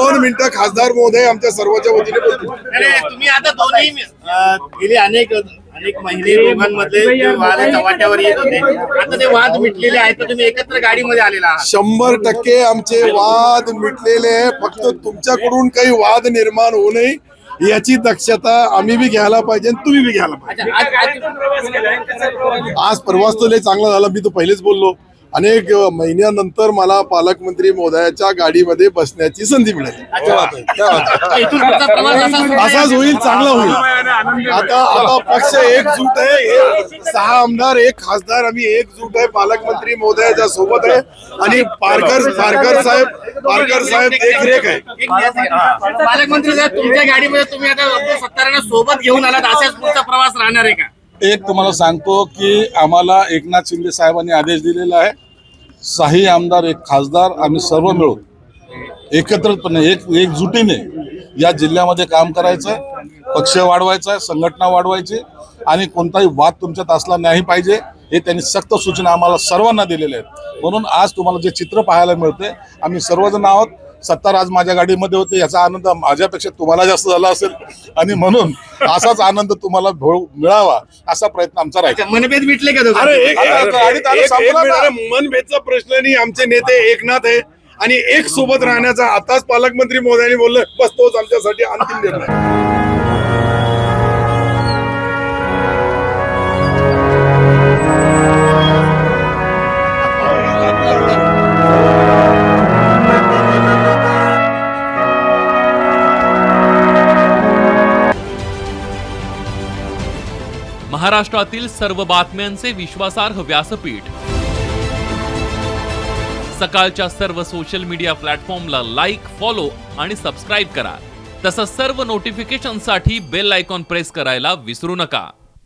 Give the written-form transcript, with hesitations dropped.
2 मिनिटं खासदार महोदय आमच्या सर्वांच्या वतीने बोलतील. तुम्ही आता दोन्ही गेले अनेक महिने दोघांमधले जे वाद चव्हाट्यावर येत होते, आता ते वाद मिटलेले आहेत, तर तुम्ही एकत्र गाडीमध्ये आलेला आहात. 100% आमचे वाद मिटलेले आहे. फक्त तुमच्याकडून काही वाद निर्माण होऊ नये याची दक्षता आम्ही बी घ्यायला पाहिजे आणि तुम्ही बी घ्यायला पाहिजे. आज प्रवास तो लय चांगला झाला. मी तो पहिलेच बोललो, अनेक महिन्यानंतर मला पालकमंत्री महोदयाच्या गाडीमध्ये बसण्याची संधी मिळाली. असाच होईल, चांगला होईल. आता पक्ष एकजूट आहे. 6 आमदार 1 खासदार आम्ही एकजूट आहे. पालकमंत्री महोदयाच्या सोबत आहे आणि पारकर साहेब देखरेख आहे. पालकमंत्री साहेब, तुमच्या गाडीमध्ये तुम्ही आता सत्तारांना सोबत घेऊन आलात, असाच पुढचा प्रवास राहणार आहे का? एक तुम्हाला सांगतो की आम्हाला एकनाथ शिंदे साहेबांनी आदेश दिलेला आहे, 6 आमदार 1 खासदार आम्ही सर्व मिळून एकत्रितपणे एकजुटीने या जिल्ह्यामध्ये काम करायचं, पक्ष वाढवायचा, संघटना वाढवायची आणि कोणताही वाद तुमच्यात असला नाही पाहिजे हे त्यांनी सक्त सूचना आम्हाला सर्वांना दिलेल्या आहेत. म्हणून आज तुम्हाला जे चित्र पाहायला मिळते, आम्ही सर्वजण आहोत. सत्तार आज माझ्या गाडीमध्ये होते, याचा आनंद माझ्यापेक्षा तुम्हाला जास्त झाला असेल आणि म्हणून असाच आनंद तुम्हाला मिळावा असा प्रयत्न आमचा राहील. मनभेद मिटले का? मनभेदचा प्रश्न नाही. आमचे नेते एकनाथ आहे आणि एक सोबत राहण्याचा आताच पालकमंत्री महोदयांनी बोललं, बस तोच आमच्यासाठी अंतिम निर्णय. महाराष्ट्रातील सर्व बातम्यांचे विश्वासार्ह व्यासपीठ. सकाळच्या सर्व सोशल मीडिया प्लॅटफॉर्मला लाईक, फॉलो आणि सबस्क्राईब करा. तसंच सर्व नोटिफिकेशनसाठी बेल आयकॉन प्रेस करायला विसरू नका.